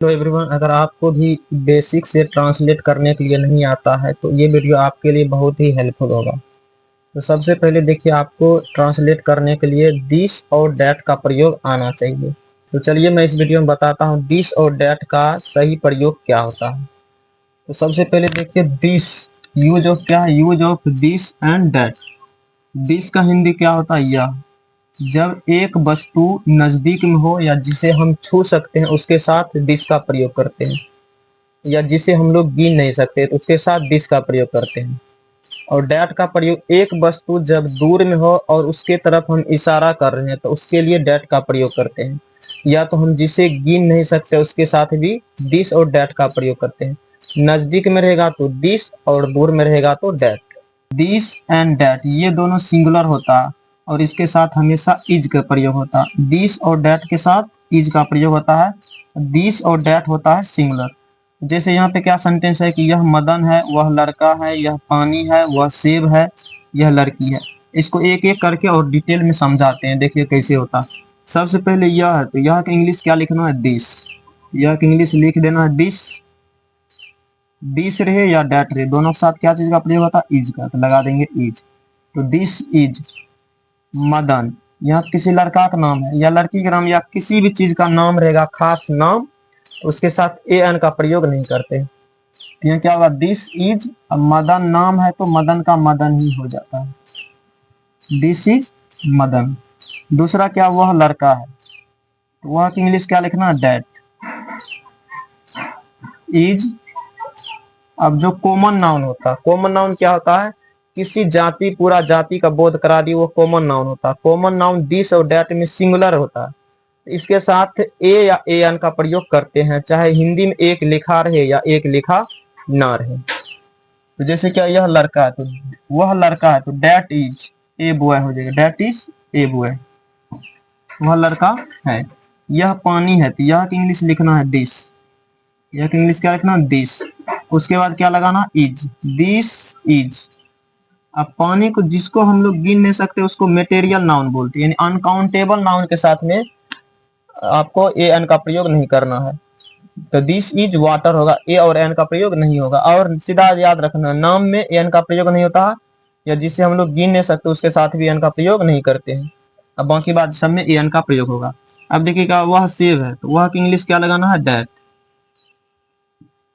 तो एवरीवन, अगर आपको भी बेसिक से ट्रांसलेट करने के लिए नहीं आता है तो ये वीडियो आपके लिए बहुत ही हेल्पफुल होगा। तो सबसे पहले देखिए, आपको ट्रांसलेट करने के लिए दिस और डैट का प्रयोग आना चाहिए। तो चलिए मैं इस वीडियो में बताता हूँ दिस और डैट का सही प्रयोग क्या होता है। तो सबसे पहले देखिए, दिस यूज ऑफ क्या है, use of this and that. This का हिंदी क्या होता है, यह। जब एक वस्तु नजदीक में हो या जिसे हम छू सकते हैं उसके साथ दिस का प्रयोग करते हैं, या जिसे हम लोग गिन नहीं सकते तो उसके साथ दिस का प्रयोग करते हैं। और डैट का प्रयोग एक वस्तु जब दूर में हो और उसके तरफ हम इशारा कर रहे हैं तो उसके लिए डैट का प्रयोग करते हैं। या तो हम जिसे गिन नहीं सकते उसके साथ भी दिस और डैट का प्रयोग करते हैं। नजदीक में रहेगा तो दिस और दूर में रहेगा तो डैट। दिस एंड डैट ये दोनों सिंगुलर होता है और इसके साथ हमेशा इज का प्रयोग होता है। दिस और डैट के साथ इज का प्रयोग होता है। दिस और डैट होता है सिंगुलर। जैसे यहाँ पे क्या सेंटेंस है कि यह मदन है, वह लड़का है, यह पानी है, वह सेब है, यह लड़की है। इसको एक एक करके और डिटेल में समझाते हैं, देखिए कैसे होता। सबसे पहले यह है तो यह का इंग्लिश क्या लिखना है, दिस। यह का इंग्लिश लिख देना है दिस। दिस रहे या डैट रहे, दोनों के साथ क्या चीज का प्रयोग होता है, इज का, तो लगा देंगे इज। तो दिस इज मदन। यहाँ किसी लड़का का नाम है या लड़की का नाम या किसी भी चीज का नाम रहेगा, खास नाम, तो उसके साथ ए एन का प्रयोग नहीं करते। तो यहाँ क्या होगा, दिस इज। अब मदन नाम है तो मदन का मदन ही हो जाता है, दिस इज मदन। दूसरा क्या, वह लड़का है, तो वह की इंग्लिश क्या लिखना है, दैट इज। अब जो कॉमन नाउन होता है, कॉमन नाउन क्या होता है, किसी जाति, पूरा जाति का बोध करा दी, वो कॉमन नाउन होता है। कॉमन नाउन दिस और डैट में सिंगुलर होता है, इसके साथ ए या ए एन का प्रयोग करते हैं, चाहे हिंदी में एक लिखा रहे या एक लिखा ना रहे। तो जैसे क्या, यह लड़का है तो वह लड़का है तो डैट इज ए बॉय हो जाएगा, डैट इज ए बॉय, वह लड़का है। यह पानी है तो यह इंग्लिश लिखना है दिस, यह इंग्लिश क्या लिखना है, दिस। उसके बाद क्या लगाना, इज, दिस इज। अब पानी को जिसको हम लोग गिन नहीं सकते उसको मेटेरियल नाउन बोलते हैं, यानी अनकाउंटेबल नाउन के साथ में आपको ए एन का प्रयोग नहीं करना है। तो दिस इज वाटर होगा, ए और एन का प्रयोग नहीं होगा। और सीधा याद रखना, नाम में एन का प्रयोग नहीं होता, या जिसे हम लोग गिन नहीं सकते उसके साथ भी एन का प्रयोग नहीं करते हैं। अब बाकी बात सब में ए एन का प्रयोग होगा। अब देखिएगा, वह सेब है तो वह इंग्लिश क्या लगाना है, डैट,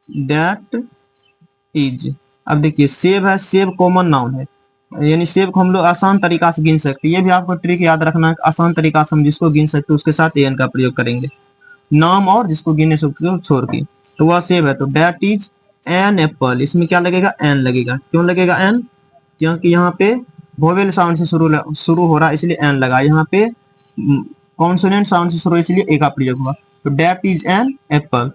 डैट इज। अब देखिए, सेब है, सेब कॉमन नाउन है, यानी सेब को हम लोग आसान तरीका से गिन सकते हैं। ये भी आपको ट्रिक याद रखना है, आसान तरीका से हम जिसको गिन सकते हैं उसके साथ ए एन का प्रयोग करेंगे, नाम और जिसको गिने सकते छोड़ के। तो वह सेब है तो डैट इज एन एप्पल। इसमें क्या लगेगा, एन लगेगा। क्यों लगेगा एन, क्योंकि यहाँ पे वोवेल साउंड से शुरू हो रहा है इसलिए एन लगा। यहाँ पे कॉन्सोनेंट साउंड से शुरू, इसलिए ए का प्रयोग हुआ। तो डैट इज एन एप्पल।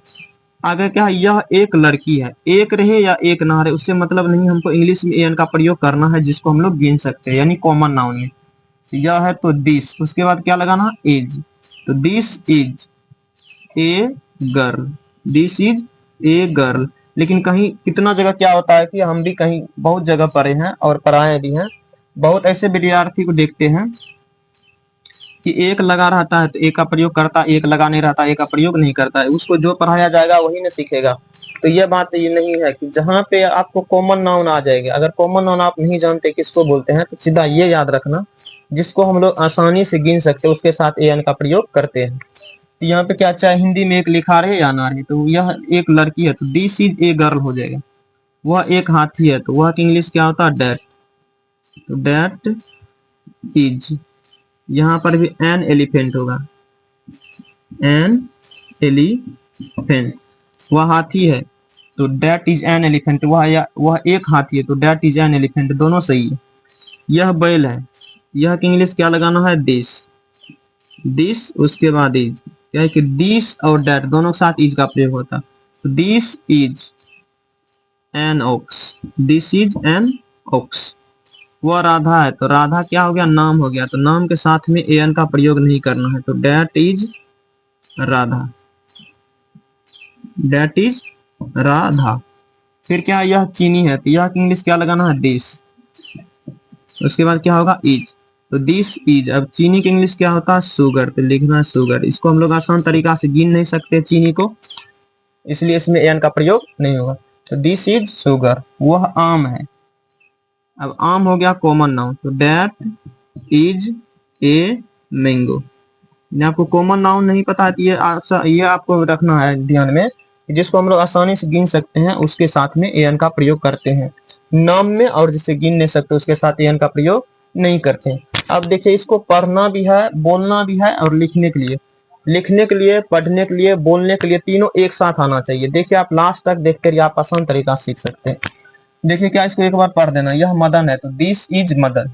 आगे क्या है, यह एक लड़की है, एक रहे या एक ना रहे उससे मतलब नहीं, हमको इंग्लिश में एन का प्रयोग करना है जिसको हम लोग गिन सकते हैं, यानी कॉमन नाउन में। यह है तो दिस, उसके बाद क्या लगाना, इज। तो this is a girl, this is a girl. लेकिन कहीं कितना जगह क्या होता है कि हम भी कहीं बहुत जगह पढ़े हैं और पढ़ाए भी हैं, बहुत ऐसे विद्यार्थी को देखते हैं कि एक लगा रहता है तो एक का प्रयोग करता, एक लगा नहीं रहता एक का प्रयोग नहीं करता है। उसको जो पढ़ाया जाएगा वही ना सीखेगा। तो यह बात ये नहीं है कि जहाँ पे आपको कॉमन नाउन आ जाएगा, अगर कॉमन नाउन आप नहीं जानते किसको बोलते हैं तो सीधा ये याद रखना, जिसको हम लोग आसानी से गिन सकते हैं उसके साथ ए एन का प्रयोग करते हैं। तो यहाँ पे क्या, चाहे हिंदी में एक लिखा रहे या ना रहे, तो यह एक लड़की है तो दिस इज ए गर्ल हो जाएगा। वह एक हाथी है तो वह इंग्लिश क्या होता है, डैट। तो डैट इज। यहाँ पर भी एन एलिफेंट होगा, एन एलिफेंट। वह हाथी है तो डैट इज एन एलिफेंट, वह एक हाथी है तो डैट इज एन एलिफेंट, दोनों सही है। यह बैल है, यह इंग्लिश क्या लगाना है, दिस, दिस उसके बाद इज। क्या है कि दिस और डैट दोनों के साथ इज का प्रयोग होता है। तो this is an ox, this is an ox. वह राधा है तो राधा क्या हो गया, नाम हो गया, तो नाम के साथ में ए एन का प्रयोग नहीं करना है। तो that is Radha, that is Radha. फिर क्या, यह चीनी है तो यह इंग्लिश क्या लगाना है, दिस। उसके बाद क्या होगा, इज। तो दिस इज। अब चीनी की इंग्लिश क्या होता है, शुगर, तो लिखना है शुगर। इसको हम लोग आसान तरीका से गिन नहीं सकते चीनी को, इसलिए इसमें एन का प्रयोग नहीं होगा। तो दिस इज शुगर, वह आम है। अब आम हो गया कॉमन नाउन, तो दैट इज ए मैंगो। आपको कॉमन नाउन नहीं पता है, ये आपको रखना है ध्यान में, जिसको हम लोग आसानी से गिन सकते हैं उसके साथ में एन का प्रयोग करते हैं। नाम में और जिसे गिन नहीं सकते उसके साथ एन का प्रयोग नहीं करते। अब देखिए, इसको पढ़ना भी है, बोलना भी है और लिखने के लिए, पढ़ने के लिए, बोलने के लिए, तीनों एक साथ आना चाहिए। देखिए, आप लास्ट तक देखकर आप आसान तरीका सीख सकते हैं। देखिए क्या, इसको एक बार पढ़ देना। यह मदन है, तो दिस इज मदन,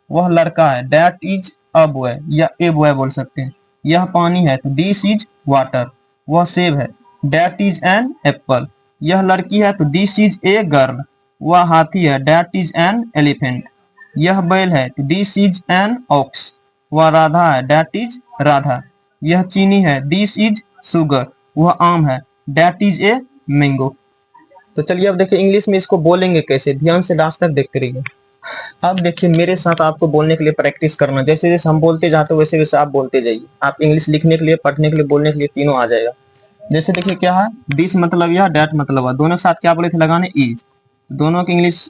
वह लड़का है, दैट इज अ बॉय या ए बॉय बोल सकते हैं। यह पानी है, तो दिस इज वाटर, वह सेब है, दैट इज एन एप्पल। यह लड़की है, तो दिस इज ए गर्ल, वह हाथी है, दैट इज एन एलिफेंट। यह बैल है, तो दिस इज एन ऑक्स, वह राधा है, दैट इज राधा। यह चीनी है, दिस इज शुगर, वह आम है, दैट इज ए मैंगो। तो चलिए अब देखिए इंग्लिश में इसको बोलेंगे कैसे, ध्यान से लास्ट तक देखते रहिए। अब देखिए मेरे साथ आपको बोलने के लिए प्रैक्टिस करना, जैसे जैसे हम बोलते जाते वैसे वैसे आप बोलते जाइए। आप इंग्लिश लिखने के लिए, पढ़ने के लिए, बोलने के लिए तीनों आ जाएगा। जैसे देखिए क्या है, दिस मतलब यह, डेट मतलब वह, दोनों के साथ क्या बोले थे लगाने, इज। दोनों की इंग्लिश,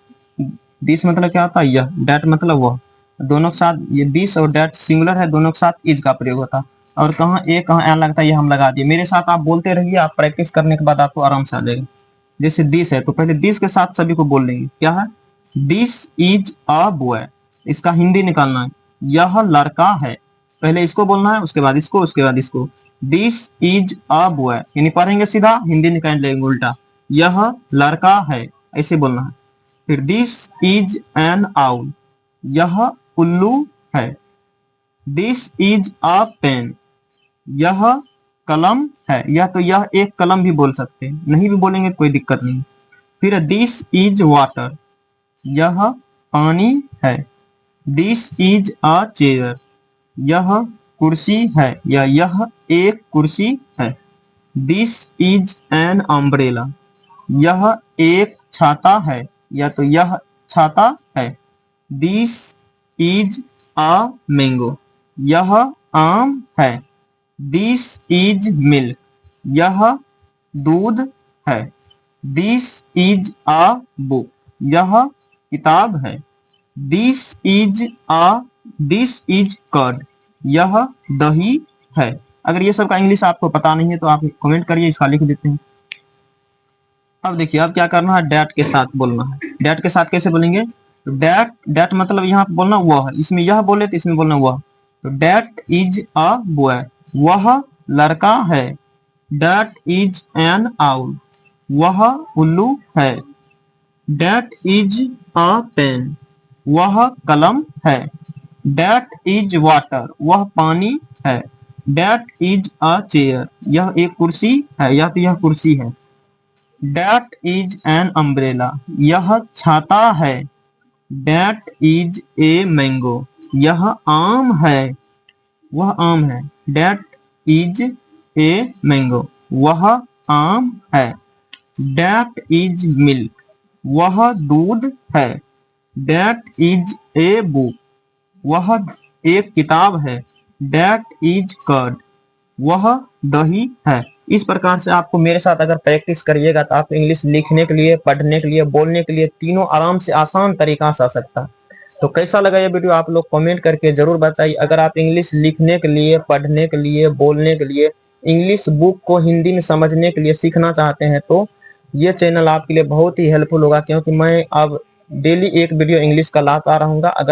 दिस मतलब क्या होता है यह, डेट मतलब वह, दोनों के साथ ये दिस और डेट सिंगुलर है, दोनों के साथ इज का प्रयोग होता है। और कहाँ ए कहाँ एन लगता है ये हम लगा दिए। मेरे साथ आप बोलते रहिए, आप प्रैक्टिस करने के बाद आपको आराम से आ जाएगा। जैसे दिस है, तो पहले दिस के साथ सभी को बोल लेंगे, क्या है, दिस इज अ बॉय। इसका हिंदी निकालना है, यह लड़का है। पहले इसको बोलना है, उसके बाद इसको, उसके बाद इसको। दिस इज अ बॉय, यानी पढ़ेंगे सीधा, हिंदी निकाल लेंगे उल्टा, यह लड़का है, ऐसे बोलना है। फिर दिस इज एन आउल, यह उल्लू है। दिस इज अ पेन, यह कलम है। यह तो यह एक कलम भी बोल सकते हैं, नहीं भी बोलेंगे कोई दिक्कत नहीं। फिर दिस इज वाटर, यह पानी है। दिस इज अ चेयर, यह कुर्सी है या यह एक कुर्सी है। दिस इज एन अम्ब्रेला, यह एक छाता है या तो यह छाता है। दिस इज अ मैंगो, यह आम है। दिस इज मिल्क, यह दूध है। दिस इज अ बुक, यह किताब है। दिस इज कर्ड, यह दही है। अगर ये सब का इंग्लिश आपको पता नहीं है तो आप कमेंट करिए, इसका लिख देते हैं। अब देखिए, अब क्या करना है, डैट के साथ बोलना है। डैट के साथ कैसे बोलेंगे, तो डैट मतलब यहाँ पे बोलना वह है, इसमें यह बोले तो इसमें बोलना वह। तो डैट इज अ बॉय, वह लड़का है। डैट इज एन आउल, वह उल्लू है। डैट इज अ पेन, वह कलम है। डैट इज वाटर, वह पानी है। डैट इज अ चेयर, यह एक कुर्सी है या तो यह कुर्सी है। डैट इज एन अम्ब्रेला, यह छाता है। डैट इज ए मैंगो, यह आम है, वह आम है। डैट इज ए मैंगो, वह आम है। डैट इज मिल्क, वह दूध है। डैट इज ए बुक, वह एक किताब है। डैट इज कर्ड, वह दही है। इस प्रकार से आपको मेरे साथ अगर प्रैक्टिस करिएगा तो आप इंग्लिश लिखने के लिए, पढ़ने के लिए, बोलने के लिए तीनों आराम से आसान तरीका से आ सकता है। तो कैसा लगा ये वीडियो आप लोग कमेंट करके जरूर बताइए। अगर आप इंग्लिश लिखने के लिए, पढ़ने के लिए, बोलने के लिए, इंग्लिश बुक को हिंदी में समझने के लिए सीखना चाहते हैं तो ये चैनल आपके लिए बहुत ही हेल्पफुल होगा, क्योंकि मैं अब डेली एक वीडियो इंग्लिश का लाता रहूंगा। अगर